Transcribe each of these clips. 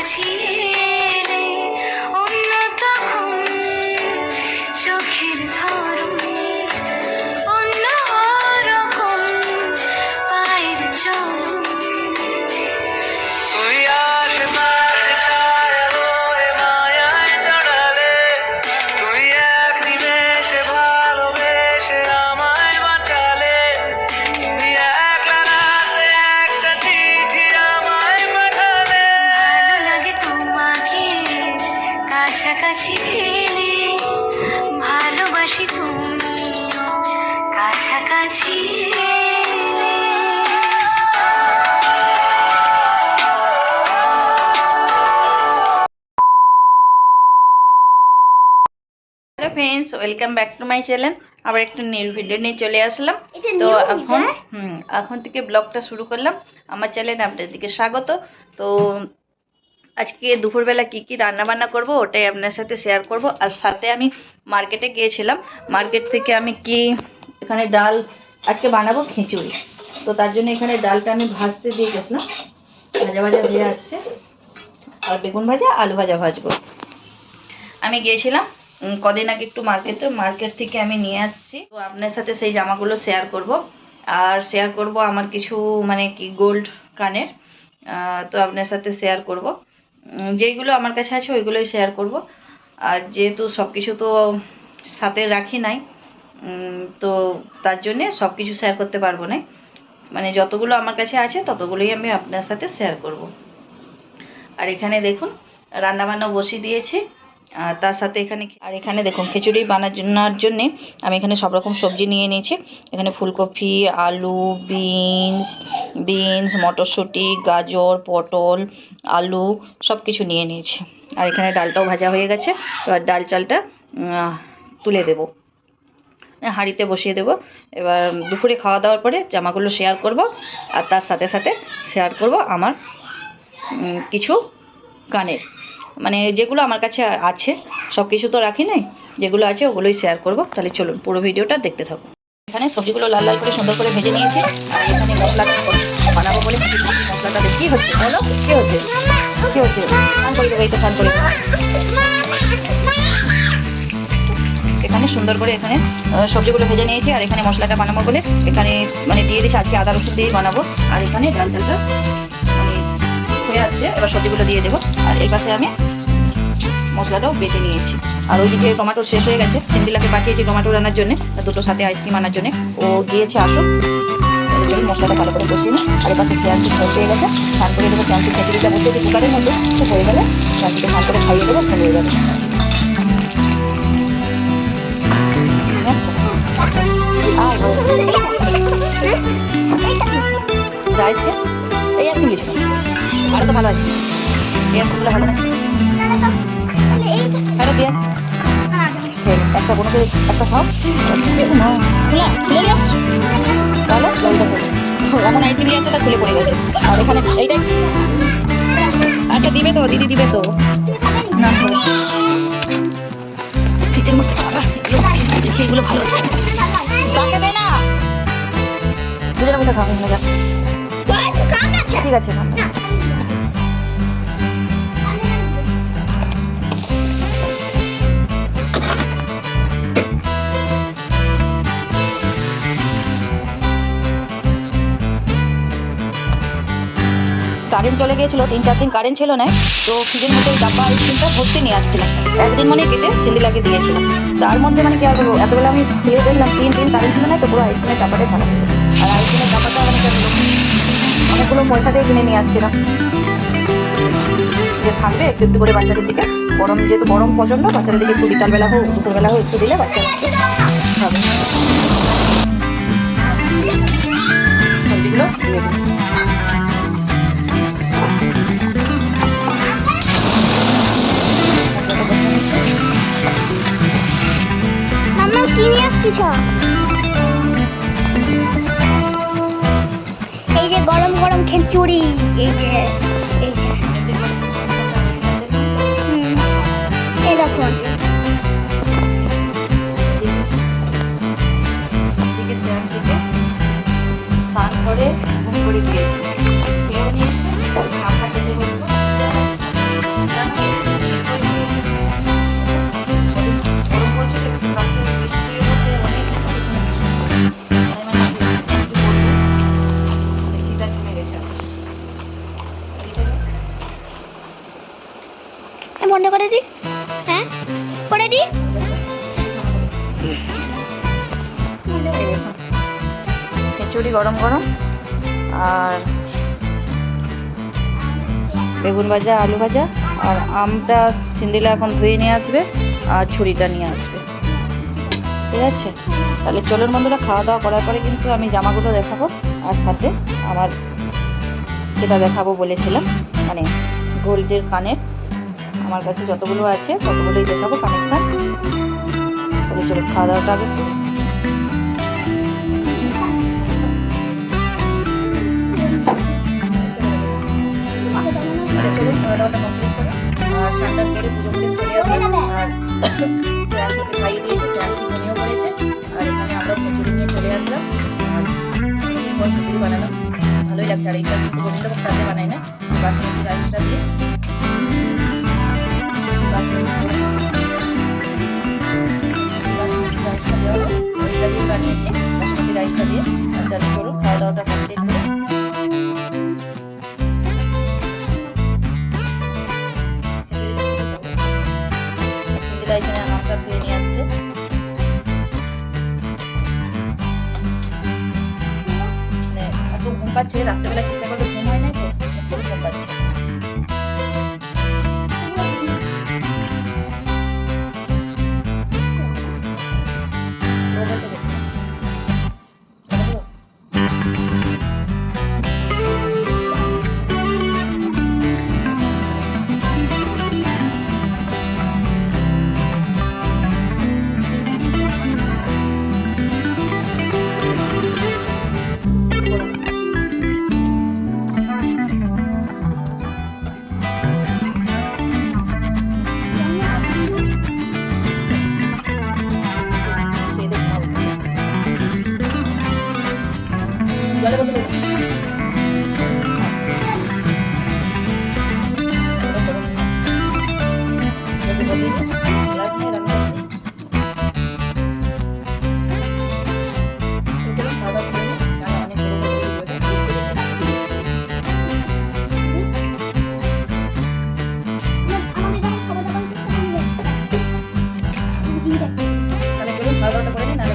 কাছাকাছি এলে অন্য তখন চোখের ধরন অন্য রকম পায়ের চলন। তুই আশেপাশে ছায়া হয়ে মায়ায় জড়ালে, তুই এক নিমেষে ভালোবেসে আমায় বাঁচালে, তুই একলা রাতে একটা চিঠি আমায় পাঠালে। ভালো লাগে তোমাকে কাছাকাছি এলে, ভালোবাসি তুমিও কাছাকাছি এলে। Hello friends, welcome back to my channel. আবার একটা নিউ ভিডিও নিয়ে চলে আসলাম। তো এখন থেকে ব্লগটা শুরু করলাম। আমার চ্যানেলে আপনাদের দিকে স্বাগত। তো আজকে দুপুরবেলা কি কি রান্না বান্না করব ওটাই আপনার সাথে শেয়ার করব। আর সাথে আমি মার্কেটে গিয়েছিলাম। মার্কেট থেকে আমি কি এখানে ডাল আজকে বানাবো খিচুড়ি। তো তার জন্য এখানে ডালটা আমি ভাজতে দিয়ে গেছিলাম। ভাজা ভাজা হয়ে আসছে। আর বেগুন ভাজা আলু ভাজা ভাজবো। আমি গিয়েছিলাম কদিন আগে একটু মার্কেট থেকে আমি নিয়ে আসছি। তো আপনার সাথে সেই জামাগুলো শেয়ার করব। আর শেয়ার করব আমার কিছু মানে কি গোল্ড কানের। তো আপনার সাথে শেয়ার করব। যেইগুলো আমার কাছে আছে ওইগুলোই শেয়ার করব। আর যেহেতু সব কিছু তো সাথে রাখি নাই, তো তার জন্যে সব কিছু শেয়ার করতে পারবো না। মানে যতগুলো আমার কাছে আছে ততগুলোই আমি আপনার সাথে শেয়ার করব। আর এখানে দেখুন রান্নাবান্না বসিয়ে দিয়েছি। আর তার সাথে এখানে দেখুন খিচুড়ি বানানোর জন্যে আমি এখানে সব রকম সবজি নিয়ে নিয়েছি। এখানে ফুলকপি, আলু, বিনস, মটরশুঁটি, গাজর, পটল, আলু সব কিছু নিয়ে নিয়েছি। আর এখানে ডালটাও ভাজা হয়ে গেছে। এবার ডাল চালটা তুলে দেব, হাঁড়িতে বসিয়ে দেব। এবার দুপুরে খাওয়া দাওয়ার পরে জামাগুলো শেয়ার করব। আর তার সাথে সাথে শেয়ার করব আমার কিছু কানের, মানে যেগুলো আমার কাছে আছে। সব কিছু তো রাখি নাই, যেগুলো আছে ওগুলোই শেয়ার করব। তাহলে চলুন পুরো ভিডিওটা দেখতে থাকুন। এখানে সবজিগুলো লাল লাল করে সুন্দর করে ভেজে নিয়েছি। আর এখানে মশলাটা বানাবো বলে মশলাটা কী হচ্ছে বলো, কী হচ্ছে স্নান করে দেবো, এই তো স্নান করে দেবো। এখানে সুন্দর করে এখানে সবজিগুলো ভেজে নিয়েছি। আর এখানে মশলাটা বানাবো বলে এখানে মানে দিয়ে দিয়েছি। আজকে আদা রসুন দিয়েই বানাবো। আর এখানে ডাল চালটা মানে হয়ে যাচ্ছে। এবার সবজিগুলো দিয়ে দেবো। আর এই পাশে আমি মশলাটাও বেটে নিয়েছি। আর ওইদিকে টমেটো শেষ হয়ে গেছে। সিন্দিলাকে পাঠিয়েছি টমেটো রান্নার জন্য, দুটো সাথে আইসক্রিম আনার জন্য। ও গিয়েছে আসুন, ওই জন্য মশলাটা ভালো করে বসিয়ে নিই। আর এপাশে পেঁয়াজটি হয়ে গেছে, স্নান করে দেবো। পেঁয়াজটি খিচুড়িটা বসিয়েছি কুকারের মধ্যে, তো হয়ে গেলে পেঁয়াজটিকে স্নান করে খাইয়ে দেবো, হয়ে যাবে। রাইছে এই আইসক্রিম দিয়েছিল, আরও তো ভালো আছে। এই আইসক্রিমগুলো ভালো না, আরও দিয়ে একটা বোনকে একটা খাও। খুলে দিয়ে তাহলে এমন আইসক্রিম নিয়ে আসছে, তা খুলে পড়ে গেছে। আর এখানে এইটাই আচ্ছা দিবে তো, দিদি দিবে তো না ফ্রিজের মধ্যে দেখি এগুলো ভালো তাকে দেয় না। দুজনে বসে খাওয়া যা, ঠিক আছে। কারেন্ট চলে গিয়েছিল, 3-4 দিন কারেন্ট ছিল না। তো ফ্রিজের মধ্যে ডাব্বা আইসক্রিমটা ভর্তি নিয়ে আসছিলাম। একদিন মানে কেটে সিন্দিলাকে দিয়েছিলাম। তার মধ্যে মানে কি আর বলবো, এতবেলা আমি খুলে দেখলাম 3 দিন কারেন্ট ছিল না। তো পুরো আইসক্রিমের ডাব্বাটাই খারাপ হয়ে গেছে। আর আইসক্রিমের ডাব্বাটা অনেকগুলো পয়সা দিয়ে কিনে নিয়ে আসছিলাম, যে থাকবে একটু একটু করে বাচ্চাদের দিকে। গরম যেহেতু গরম পছন্দ, বাচ্চাদের দিকে একটু বিকালবেলা হোক দুপুরবেলা হোক একটু দিলে বাচ্চারা হবে। সবজিগুলো দিয়ে দিই। এই যে গরম গরম খিচুড়ি, এই যে এই দেখুন স্নান করে ঘুম করে দিয়েছি, খেয়েও নিয়েছে। মাথা খেতে বলবো বন্ধ করে দিই। হ্যাঁ করে দিই। খিচুড়ি গরম গরম আর বেগুন ভাজা, আলু ভাজা, আর আমটা সিন্দিলা এখন ধুয়ে নিয়ে আসবে আর ছুরিটা নিয়ে আসবে। ঠিক আছে, তাহলে চলুন বন্ধুরা, খাওয়া দাওয়া করার পরে কিন্তু আমি জামাগুলো দেখাবো আর সাথে আমার যেটা দেখাবো বলেছিলাম মানে গোল্ডের কানের, আমার কাছে যতগুলো আছে ততগুলোই দেখাবো কানেকশান। তাহলে চলো খাওয়া দাওয়াটা আগে করি। চলুন খাওয়া দাওয়াটা কমপ্লিট করে আর ঠান্ডা করে পুজো করে চলে আসবো। আর ট্যাঙ্কিকে খাইয়ে দিয়েছে, ট্যাঙ্কি ঘুমিয়েও পড়েছে। আর এখানে আমরা খিচুড়ি নিয়ে চলে আসলাম। আর অনেকদিন পর খিচুড়ি বানালাম, ভালোই লাগছে। আর এইটা গোবিন্দভোগ চালে বানাই না, বাসমতি রাইসটা দিয়ে বাসমতি রাইসটা দেওয়া হলো, ওইটা দিয়ে বানিয়েছি বাসমতি রাইসটা দিয়ে। আর চালু করুন খাওয়া দাওয়াটা কমপ্লিট করে। এখানে আমটা ধুয়ে নিয়ে আসছে। এত ঘুম পাচ্ছে, রাত্রেবেলা চেষ্টা করলে ঘুম হয় নাই তো, খুব ঘুম পাচ্ছে।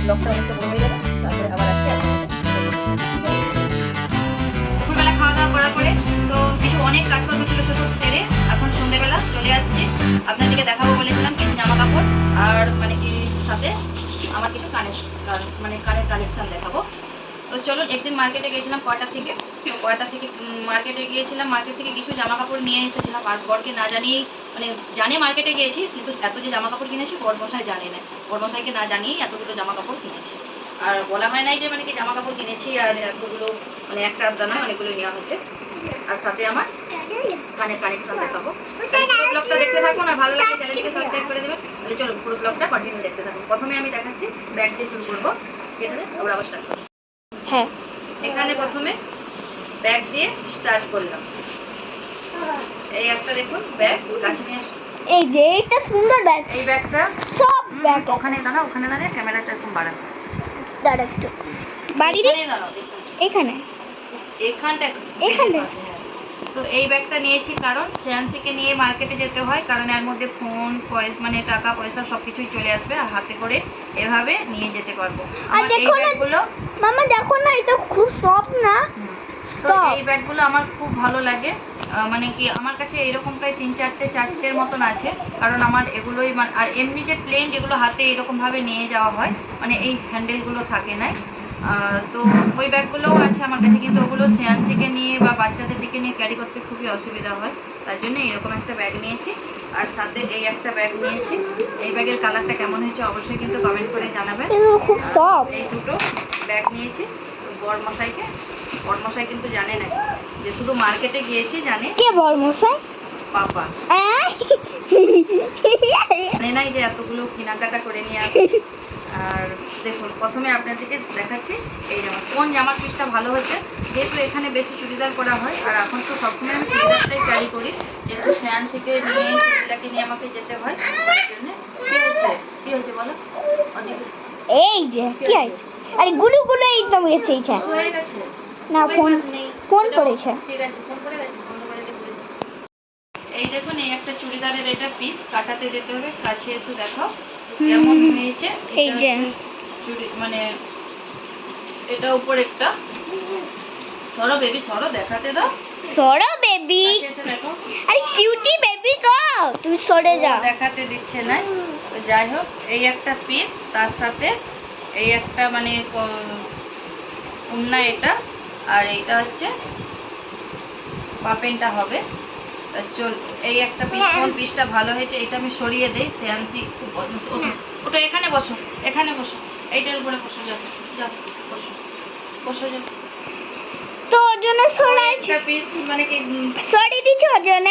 ব্লগটা অনেকটা বড় হয়ে যাবে, তারপরে আবার আসছি দুপুরবেলা খাওয়া দাওয়া করার পরে। তো কিছু অনেক কাজকর্ম ছিল ছোটো সেরে এখন সন্ধ্যেবেলা চলে আসছি। আপনাদেরকে দেখাবো বলেছিলাম কিছু জামা কাপড় আর মানে কি সাথে আমার কিছু কানের কালেকশান দেখাবো। তো চলুন, একদিন মার্কেটে গিয়েছিলাম কয়টা থেকে মার্কেটে গিয়েছিলাম, মার্কেট থেকে কিছু জামা কাপড় নিয়ে এসেছিলাম। আর বরকে না জানিয়ে মানে জানে মার্কেটে গিয়েছি, কিন্তু এত যে জামা কাপড় কিনেছি বরমশাই জানে না, বরমশাইকে না জানিয়েই এতগুলো জামা কাপড় কিনেছি। আর বলা হয় নাই যে মানে কি জামা কাপড় কিনেছি আর এতগুলো মানে একটা আধটা নয়, অনেকগুলো নেওয়া হচ্ছে। আর সাথে আমার কানের কানেকশন দেখাবো। পুরো ব্লগটা দেখতে থাকুন, আর ভালো লাগলে চ্যানেলটিকে সাবস্ক্রাইব করে দেবেন। তাহলে চলুন পুরো ব্লগটা কন্টিনিউ দেখতে থাকুন। প্রথমে আমি দেখাচ্ছি ব্যাগ দিয়ে শুরু করবো, এখানে আমরা আবার স্টার্ট করবো। হ্যাঁ এখানে প্রথমে ব্যাগ দিয়ে স্টার্ট করলাম। এই একটা দেখুন ব্যাগ কাছে নিয়ে আসুন। এই যে এটা সুন্দর ব্যাগ, এই ব্যাগটা সব ব্যাগ ওখানে দাঁড়ায় ক্যামেরাটা এরকম বাড়ান, দাঁড়া একটু বাড়ি রে এখানে এখানটা। তো এই ব্যাগটা নিয়েছি কারণ শ্রেয়াংশীকে নিয়ে মার্কেটে যেতে হয়, কারণ এর মধ্যে ফোন মানে টাকা পয়সা সব কিছুই চলে আসবে, আর হাতে করে এভাবে নিয়ে যেতে পারবো। আর দেখো না মামা, দেখো না এটা খুব সফট না। তো এই ব্যাগগুলো আমার খুব ভালো লাগে, মানে কি আমার কাছে এরকম প্রায় 3-4টের মতন আছে, কারণ আমার এগুলোই আর এমনি যে প্লেন যেগুলো হাতে এরকমভাবে নিয়ে যাওয়া হয় মানে এই হ্যান্ডেলগুলো থাকে না, তো ওই ব্যাগগুলোও আছে আমার কাছে, কিন্তু ওগুলো শ্রেয়াংশীকে নিয়ে বা বাচ্চাদের দিকে নিয়ে ক্যারি করতে খুবই অসুবিধা হয়, তার জন্য এরকম একটা ব্যাগ নিয়েছি। আর সাথে এই একটা ব্যাগ নিয়েছি। এই ব্যাগের কালারটা কেমন হয়েছে অবশ্যই কিন্তু কমেন্ট করে জানাবেন। খুব সফট। এই দুটো ব্যাগ নিয়েছি বড়মশাই কিন্তু জানে না যে শুধু মার্কেটে গিয়েছি, জানে কে বড়মশাই? পাপা জানে নাই যে এতগুলো কেনাকাটা করে নিয়ে আসছি। আর দেখুন প্রথমে আপনাদেরকে দেখাচ্ছি এই জামা, কোন জামার পিসটা ভালো হচ্ছে। যেহেতু এখানে বেশি চুড়িদার করা হয়, আর এখন তো সবসময় আমি চুড়িদারটাই ক্যারি করি, যেহেতু শ্রেয়াংশীকে নিয়ে শিশিলাকে নিয়ে আমাকে যেতে হয়, তার জন্য কি হয়েছে বলো ওদিকে। এই যে কি হয়েছে? আরে গুলু একদম গেছে এইটা হয়ে গেছে না, ফোন করেছে। ঠিক আছে, ফোন করে গেছে, বন্ধ করে দিয়ে এই দেখুন এই একটা চুড়িদারের এটা পিস কাটাতে যেতে হবে, কাছে এসে দেখো কেমন হয়েছে। এই এটা যে। হচ্ছে চুড়ি মানে এটা উপর একটা সরো বেবি সরো দেখাতে দাও, সরো বেবি। কাছে এসে দেখো। আরে কিউটি বেবি গো, তুমি সরে ও যাও। দেখাতে দিচ্ছে না। তো যাই হোক এই একটা পিস, তার সাথে এই একটা মানে উন্না এটা, আর এইটা হচ্ছে পাপেনটা হবে। তা চল এই একটা পিস, কোন পিসটা ভালো হয়েছে এটা আমি সরিয়ে দেই। শ্রেয়াংশী খুব বদমাশ। ওঠো ওঠো, এখানে বসো, এখানে বসো, এইটার উপরে বসো, যাও যাও বসো, বসো যাও। তো ওর জন্য সরাইছি, একটা পিস মানে কি সরিয়ে দিচ্ছি ওর জন্য।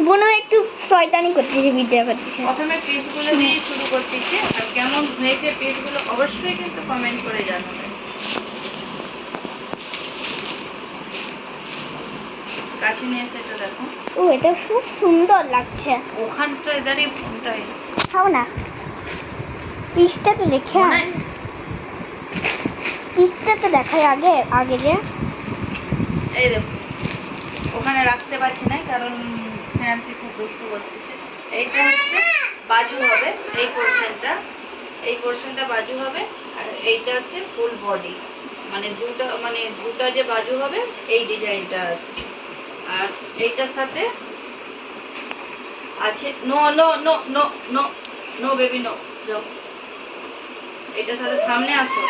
বোনও একটু শয়তানি করতেছে, বিদ্যা করতেছে। প্রথমে পিসগুলো দিয়ে শুরু করতেছি, আর কেমন হয়েছে পিসগুলো অবশ্যই কিন্তু কমেন্ট করে জানাবেন। কাছে নিয়ে এসে এটা দেখো, ও এটা খুব সুন্দর লাগছে। ওখানটা দাঁড়িয়ে ফোনটাই খাও না, পিসটা তো দেখে মনে হয় পিসটা তো দেখাই আগে আগে যে। এই দেখো ওখানে রাখতে পারছি না কারণ শ্রেয়াংশী খুব দুষ্টু করতেছে। এইটা হচ্ছে বাজু হবে, এই পোর্শনটা বাজু হবে, আর এইটা হচ্ছে ফুল বডি, মানে দুটো যে বাজু হবে এই ডিজাইনটা আছে। আর এইটার সাথে আছে no no no no no no baby no, যাও এইটার সাথে সামনে আসো।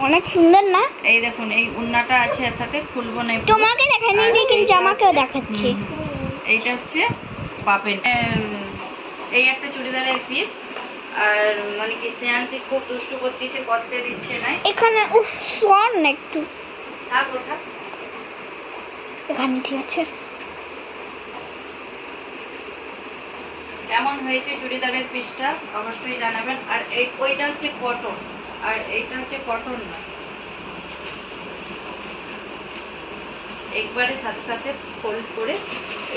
অনেক সুন্দর না? এই দেখুন এই উন্নাটা আছে এর সাথে, খুলবো না একটু। তোমাকে দেখাইনি, আর কিন্তু এইটা আমাকেও হচ্ছে- দেখাচ্ছি। এইটা হচ্ছে পাপেন। এই একটা চুড়িদারের পিস, আর মানে কি শ্রেয়াংশী খুব দুষ্টু করতেছে, করতে দিচ্ছে না। এখানে উফ সর না একটু, থাক ও থাক। এখানে ঠিক আছে। কেমন হয়েছে চুড়িদারের পিসটা অবশ্যই জানাবেন। আর ওইটা হচ্ছে কটন, আর এইটা হচ্ছে কটন না, একবারে সাথে সাথে ফোল্ড করে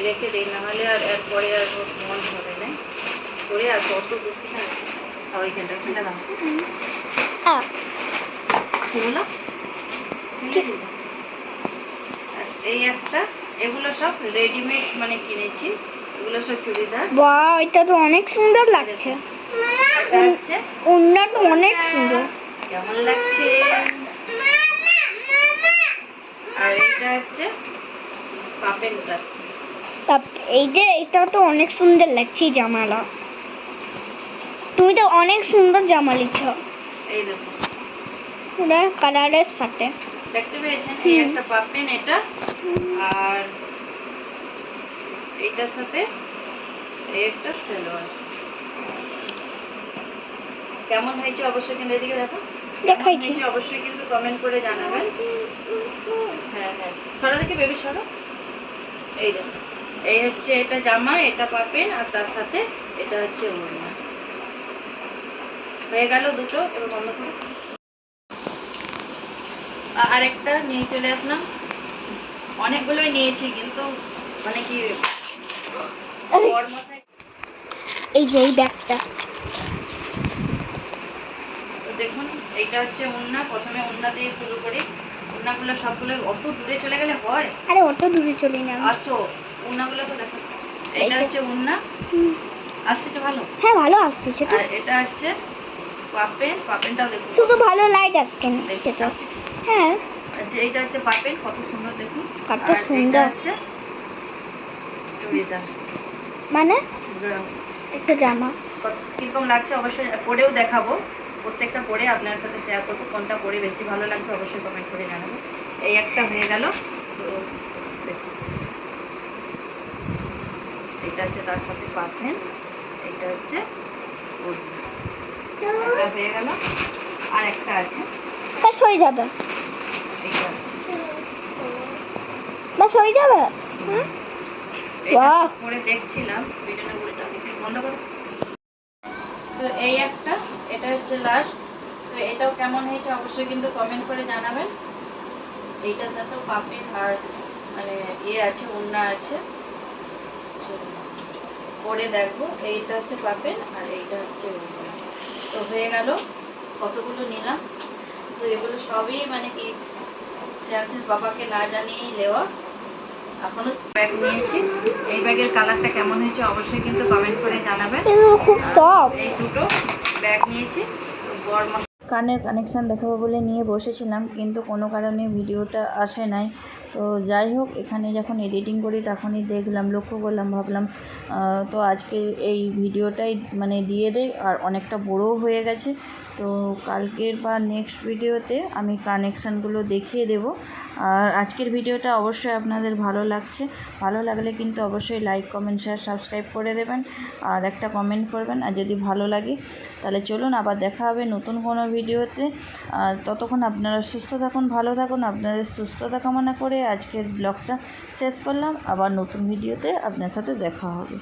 রেখে দিই, নাহলে আর এরপরে আর মন ধরে নাই। সরে আর কত বুঝতে না ওইখানটা খেলে দাও। হ্যাঁ কি হলো? আর এই একটা, এগুলো সব রেডিমেড মানে কিনেছি, এগুলো সব চুড়িদার। বাহ, এটা তো অনেক সুন্দর লাগছে। এটা হচ্ছে ওড়না তো অনেক সুন্দর। কেমন লাগছে? আর এটা হচ্ছে পাপেনটা। এই যে এটা তো অনেক সুন্দর লাগছে এই জামাটা। তুমি তো অনেক সুন্দর জামা লিখছ, এই দেখো পুরো কালারের সাথে। দেখতে পেয়েছেন? এই একটা পাপেন এটা, আর এইটার সাথে এই একটা সালোয়ার। কেমন হয়েছে অবশ্যই কিন্তু এদিকে দেখো, দেখাইছি। হয়েছে অবশ্যই কিন্তু কমেন্ট করে জানাবেন। হ্যাঁ হ্যাঁ সরো দেখি বেবি সরো। এই দেখো এই হচ্ছে এটা জামা, এটা পাপেন, আর তার সাথে এটা হচ্ছে ওড়না। হয়ে গেল দুটো। এবার বন্ধ করো। আরেকটা নিয়ে চলে আসলাম, অনেকগুলোই নিয়েছি কিন্তু মানে কি বড়মশাই। এই যে এই ব্যাগটা, তো দেখুন এইটা হচ্ছে ওড়না। প্রথমে ওড়না দিয়ে শুরু করি। ওড়নাগুলো সবগুলো অত দূরে চলে গেলে হয়? আরে অত দূরে চলে না। আসো ওড়নাগুলো তো দেখো। এই এটা যে। হচ্ছে ওড়না, আসতেছে ভালো। হ্যাঁ ভালো আসতেছে তো, আর এটা হচ্ছে পাপেন, পাপেনটাও দেখুন শুধু ভালো লাইট আসছে না। দেখতে তো আসতেছে। হ্যাঁ আচ্ছা এইটা হচ্ছে পাপেন, কত সুন্দর দেখুন। কত আর সুন্দর। এটা হচ্ছে চুড়িদার। মানে একটা জামা। কিরকম লাগছে অবশ্যই পরেও দেখাবো, প্রত্যেকটা পরে আপনার সাথে শেয়ার করবো, কোনটা পরে বেশি ভালো লাগবে অবশ্যই কমেন্ট করে জানাবো। এই একটা হয়ে গেল। তো দেখুন এটা হচ্ছে তার সাথে পাপেন, এটা হচ্ছে ওড়না। এটা হয়ে গেল। আর একটা আছে, ব্যাস হয়ে যাবে, এইটা আছে। ব্যাস হয়ে যাবে। এটা বাহ। পরে দেখছিলাম ভিডিওটা বলটা দেখে বন্ধ করো। তো এই একটা, এটা হচ্ছে লাস্ট। তো এটাও কেমন হয়েছে অবশ্যই কিন্তু কমেন্ট করে জানাবেন। এইটার সাথেও পাপেন আর মানে ইয়ে আছে, ওড়না আছে, পরে দেখবো। এইটা হচ্ছে পাপেন আর এইটা হচ্ছে ওড়না। তো হয়ে গেল কতগুলো নিলাম। তো এগুলো সবই মানে কি শ্রেয়াংশীর বাবাকে না জানিয়েই নেওয়া। এখনো ব্যাগ নিয়েছি। এই ব্যাগের কালারটা কেমন হয়েছে অবশ্যই কিন্তু কমেন্ট করে জানাবেন। এগুলো খুব সফট। এই দুটো ব্যাগ নিয়েছি। কানের কানেকশান দেখাবো বলে নিয়ে বসেছিলাম, কিন্তু কোনো কারণে ভিডিওটা আসে নাই। তো যাই হোক, এখানে যখন এডিটিং করি তখনই দেখলাম, লক্ষ্য করলাম, ভাবলাম তো আজকে এই ভিডিওটাই মানে দিয়ে দেই। আর অনেকটা বড়ও হয়ে গেছে, তো কালকের বা নেক্সট ভিডিওতে আমি কানেকশানগুলো দেখিয়ে দেব। আর আজকের ভিডিওটা অবশ্যই আপনাদের ভালো লাগলে কিন্তু অবশ্যই লাইক, কমেন্ট, শেয়ার, সাবস্ক্রাইব করে দেবেন আর একটা কমেন্ট করবেন। আর যদি ভালো লাগে তাহলে চলুন আবার দেখা হবে নতুন কোনো ভিডিওতে। আর ততক্ষণ আপনারা সুস্থ থাকুন, ভালো থাকুন। আপনাদের সুস্থতা কামনা করে আজকের ব্লগটা শেষ করলাম। আবার নতুন ভিডিওতে আপনার সাথে দেখা হবে।